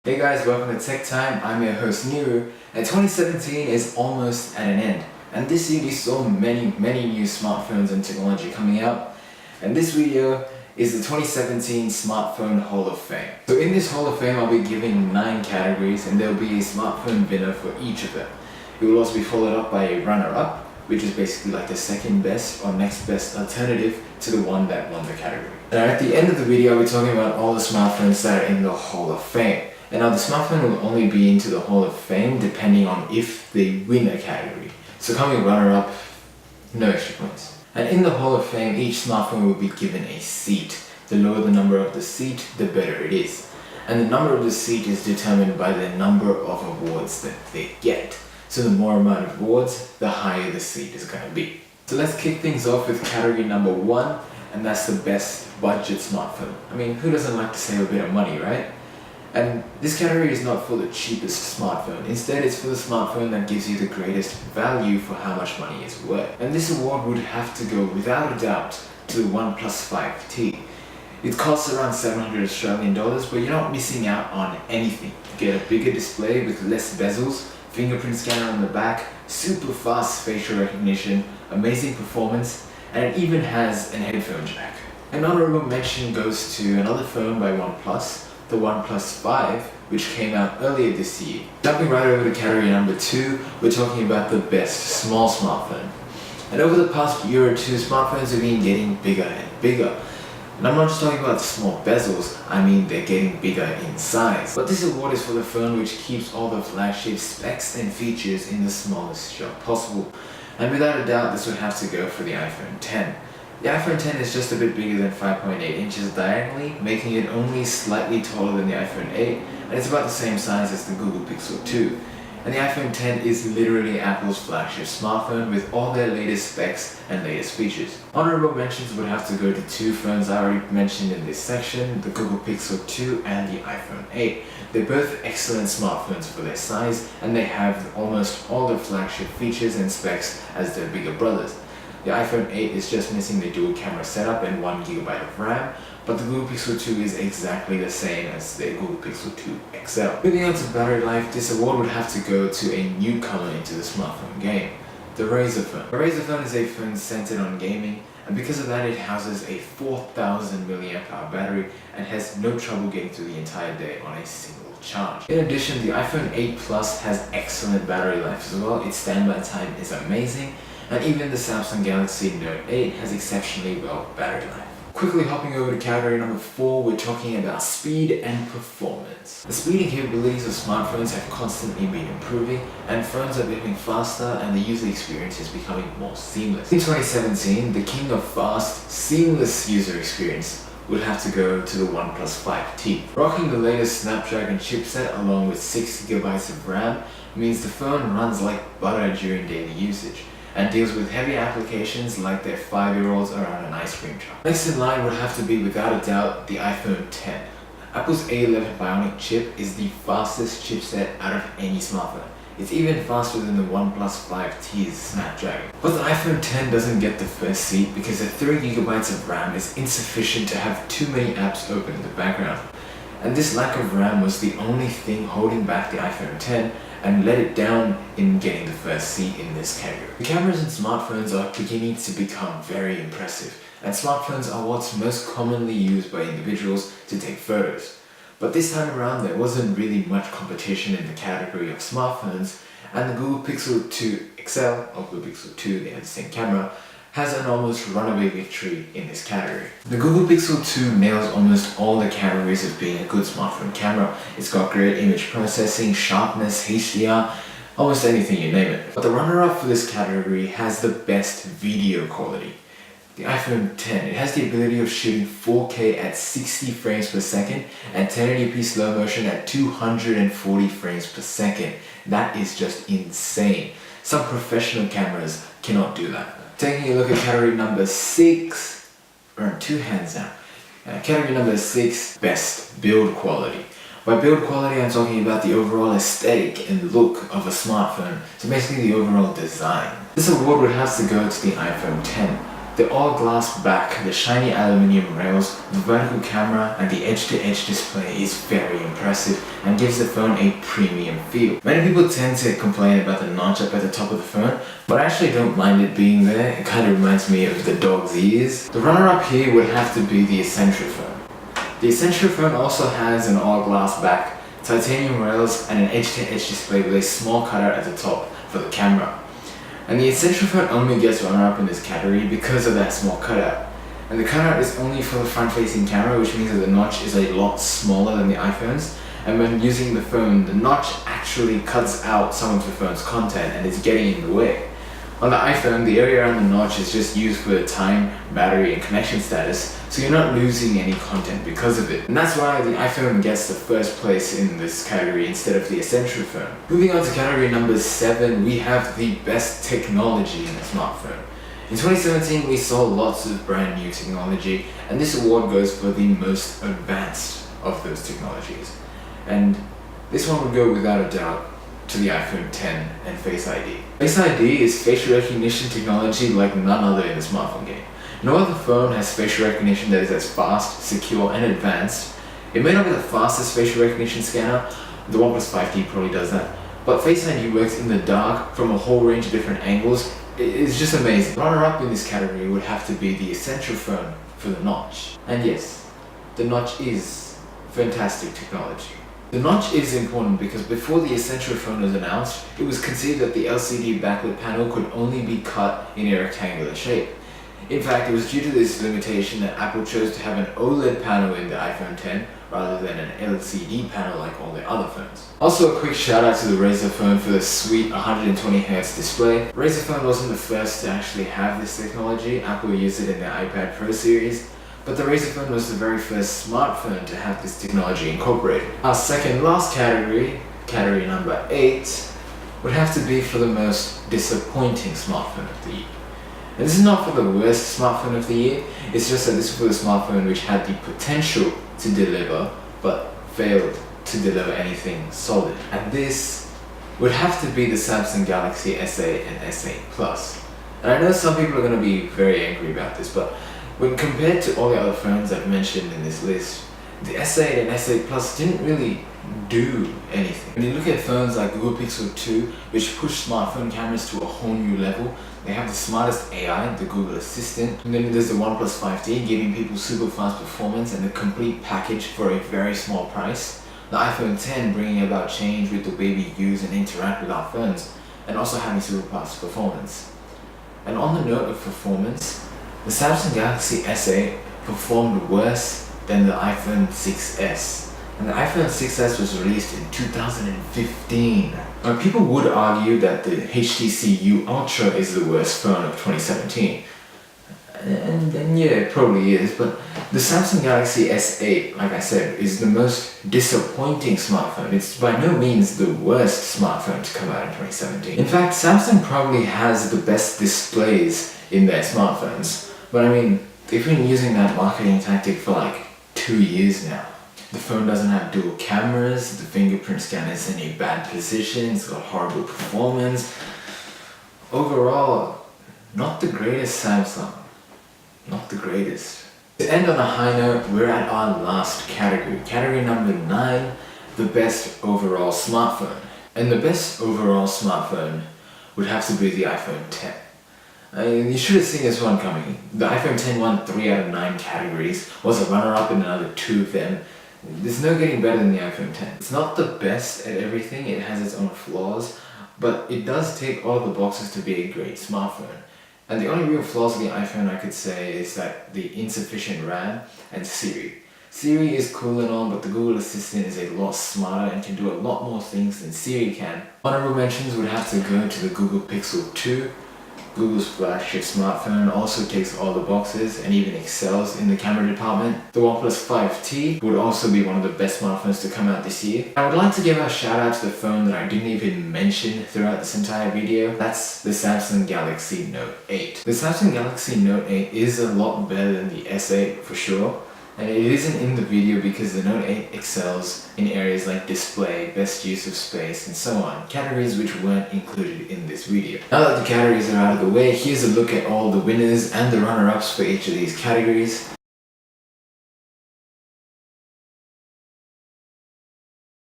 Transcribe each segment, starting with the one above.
Hey guys, welcome to Tech Time. I'm your host Niru, and 2017 is almost at an end. And this year we saw many new smartphones and technology coming out. And this video is the 2017 Smartphone Hall of Fame. So in this Hall of Fame, I'll be giving 9 categories, and there will be a smartphone winner for each of them. It will also be followed up by a runner-up, which is basically like the second best or next best alternative to the one that won the category. Now at the end of the video, I'll be talking about all the smartphones that are in the Hall of Fame. And now the smartphone will only be into the Hall of Fame depending on if they win a category. So coming runner-up, no extra points. And in the Hall of Fame, each smartphone will be given a seat. The lower the number of the seat, the better it is. And the number of the seat is determined by the number of awards that they get. So the more amount of awards, the higher the seat is going to be. So let's kick things off with category number 1, and that's the best budget smartphone. I mean, who doesn't like to save a bit of money, right? And this category is not for the cheapest smartphone. Instead, it's for the smartphone that gives you the greatest value for how much money it's worth. And this award would have to go without a doubt to the OnePlus 5T. It costs around 700 Australian dollars, but you're not missing out on anything. You get a bigger display with less bezels, fingerprint scanner on the back, super fast facial recognition, amazing performance, and it even has an headphone jack. An honorable mention goes to another phone by OnePlus, the OnePlus 5, which came out earlier this year. Jumping right over to category number 2, we're talking about the best small smartphone. And over the past year or two, smartphones have been getting bigger and bigger. And I'm not just talking about the small bezels, I mean they're getting bigger in size. But this award is for the phone which keeps all the flagship specs and features in the smallest shop possible. And without a doubt, this would have to go for the iPhone X. The iPhone X is just a bit bigger than 5.8 inches diagonally, making it only slightly taller than the iPhone 8, and it's about the same size as the Google Pixel 2. And the iPhone X is literally Apple's flagship smartphone with all their latest specs and latest features. Honorable mentions would have to go to 2 phones I already mentioned in this section, the Google Pixel 2 and the iPhone 8. They're both excellent smartphones for their size, and they have almost all the flagship features and specs as their bigger brothers. The iPhone 8 is just missing the dual camera setup and 1GB of RAM, but the Google Pixel 2 is exactly the same as the Google Pixel 2 XL. Moving on to battery life, this award would have to go to a newcomer into the smartphone game, the Razer phone. The Razer phone is a phone centered on gaming, and because of that it houses a 4000 mAh battery and has no trouble getting through the entire day on a single charge. In addition, the iPhone 8 Plus has excellent battery life as well. Its standby time is amazing, and even the Samsung Galaxy Note 8 has exceptionally well battery life. Quickly hopping over to category number 4, we're talking about speed and performance. The speed and capabilities of smartphones have constantly been improving, and phones are becoming faster and the user experience is becoming more seamless. In 2017, the king of fast, seamless user experience would have to go to the OnePlus 5T. Rocking the latest Snapdragon chipset along with 6GB of RAM means the phone runs like butter during daily usage, and deals with heavy applications like their 5-year-olds around an ice cream truck. Next in line would have to be, without a doubt, the iPhone X. Apple's A11 Bionic chip is the fastest chipset out of any smartphone. It's even faster than the OnePlus 5T's Snapdragon. But the iPhone X doesn't get the first seat because the 3GB of RAM is insufficient to have too many apps open in the background. And this lack of RAM was the only thing holding back the iPhone X and let it down in getting the first seat in this category. The cameras in smartphones are beginning to become very impressive, and smartphones are what's most commonly used by individuals to take photos. But this time around there wasn't really much competition in the category of smartphones, and the Google Pixel 2 XL, or Google Pixel 2, they have the same camera, has an almost runaway victory in this category. The Google Pixel 2 nails almost all the categories of being a good smartphone camera. It's got great image processing, sharpness, HDR, almost anything you name it. But the runner-up for this category has the best video quality. The iPhone X, it has the ability of shooting 4K at 60 frames per second and 1080p slow motion at 240 frames per second. That is just insane. Some professional cameras cannot do that. Taking a look at category number 6, we're on 2 hands now. Category number 6, best build quality. By build quality, I'm talking about the overall aesthetic and look of a smartphone, so basically the overall design. This award would have to go to the iPhone X. The all-glass back, the shiny aluminium rails, the vertical camera and the edge-to-edge display is very impressive and gives the phone a premium feel. Many people tend to complain about the notch up at the top of the phone, but I actually don't mind it being there. It kind of reminds me of the dog's ears. The runner-up here would have to be the Essential phone. The Essential phone also has an all-glass back, titanium rails and an edge-to-edge display with a small cutout at the top for the camera. And the Essential phone only gets runner-up in this category because of that small cutout. And the cutout is only for the front-facing camera, which means that the notch is a lot smaller than the iPhone's. And when using the phone, the notch actually cuts out some of the phone's content and is getting in the way. On the iPhone, the area around the notch is just used for time, battery, and connection status, so you're not losing any content because of it. And that's why the iPhone gets the first place in this category instead of the Essential phone. Moving on to category number 7, we have the best technology in a smartphone. In 2017, we saw lots of brand new technology, and this award goes for the most advanced of those technologies. And this one would go without a doubt to the iPhone X and Face ID. Face ID is facial recognition technology like none other in the smartphone game. No other phone has facial recognition that is as fast, secure, and advanced. It may not be the fastest facial recognition scanner, the OnePlus 5T probably does that, but Face ID works in the dark from a whole range of different angles. It's just amazing. Runner-up in this category would have to be the Essential phone for the notch. And yes, the notch is fantastic technology. The notch is important because before the Essential phone was announced, it was conceived that the LCD backlit panel could only be cut in a rectangular shape. In fact, it was due to this limitation that Apple chose to have an OLED panel in the iPhone X rather than an LCD panel like all their other phones. Also, a quick shout out to the Razer phone for the sweet 120Hz display. Razer phone wasn't the first to actually have this technology. Apple used it in their iPad Pro series. But the Razer phone was the very first smartphone to have this technology incorporated. Our second last category, category number 8, would have to be for the most disappointing smartphone of the year. And this is not for the worst smartphone of the year, it's just that this is for the smartphone which had the potential to deliver, but failed to deliver anything solid. And this would have to be the Samsung Galaxy S8 and S8 Plus. And I know some people are going to be very angry about this, but when compared to all the other phones I've mentioned in this list, the S8 and S8 Plus didn't really do anything. When you look at phones like Google Pixel 2, which push smartphone cameras to a whole new level, they have the smartest AI, the Google Assistant, and then there's the OnePlus 5T giving people super fast performance and the complete package for a very small price. The iPhone X bringing about change with the way we use and interact with our phones, and also having super fast performance. And on the note of performance, the Samsung Galaxy S8 performed worse than the iPhone 6s. And the iPhone 6s was released in 2015. Now, people would argue that the HTC U Ultra is the worst phone of 2017. And yeah, it probably is, but the Samsung Galaxy S8, like I said, is the most disappointing smartphone. It's by no means the worst smartphone to come out in 2017. In fact, Samsung probably has the best displays in their smartphones. But I mean, they've been using that marketing tactic for like 2 years now. The phone doesn't have dual cameras, the fingerprint scanner is in a bad position, it's got horrible performance. Overall, not the greatest Samsung. Not the greatest. To end on a high note, we're at our last category. Category number 9, the best overall smartphone. And the best overall smartphone would have to be the iPhone X. You should have seen this one coming. The iPhone X won 3 out of 9 categories, was a runner-up in another 2 of them. There's no getting better than the iPhone X. It's not the best at everything, it has its own flaws, but it does tick all the boxes to be a great smartphone. And the only real flaws of the iPhone I could say is that the insufficient RAM and Siri. Siri is cool and all, but the Google Assistant is a lot smarter and can do a lot more things than Siri can. Honorable mentions would have to go to the Google Pixel 2. Google's flagship smartphone also ticks all the boxes and even excels in the camera department. The OnePlus 5T would also be one of the best smartphones to come out this year. I would like to give a shout out to the phone that I didn't even mention throughout this entire video. That's the Samsung Galaxy Note 8. The Samsung Galaxy Note 8 is a lot better than the S8 for sure. And it isn't in the video because the Note 8 excels in areas like display, best use of space, and so on, categories which weren't included in this video. Now that the categories are out of the way, here's a look at all the winners and the runner-ups for each of these categories.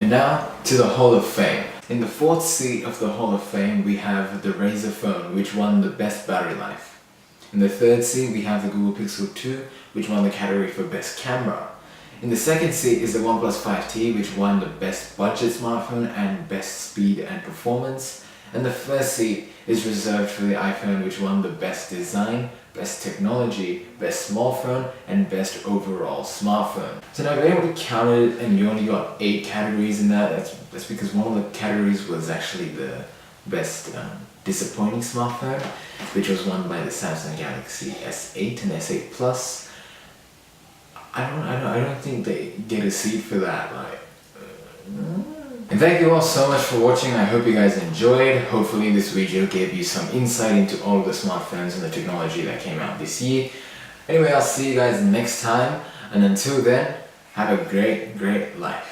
And now to the Hall of Fame. In the 4th seat of the Hall of Fame, we have the Razer phone, which won the best battery life. In the 3rd seat, we have the Google Pixel 2, which won the category for best camera. In the 2nd seat is the OnePlus 5T, which won the best budget smartphone and best speed and performance. And the 1st seat is reserved for the iPhone, which won the best design, best technology, best small phone, and best overall smartphone. So now if anyone counted and you only got 8 categories in that, that's because one of the categories was actually the best disappointing smartphone, which was won by the Samsung Galaxy S8 and S8 Plus. I don't think they get a seat for that. And thank you all so much for watching. I hope you guys enjoyed. Hopefully this video gave you some insight into all of the smartphones and the technology that came out this year. Anyway, I'll see you guys next time, and until then, have a great life.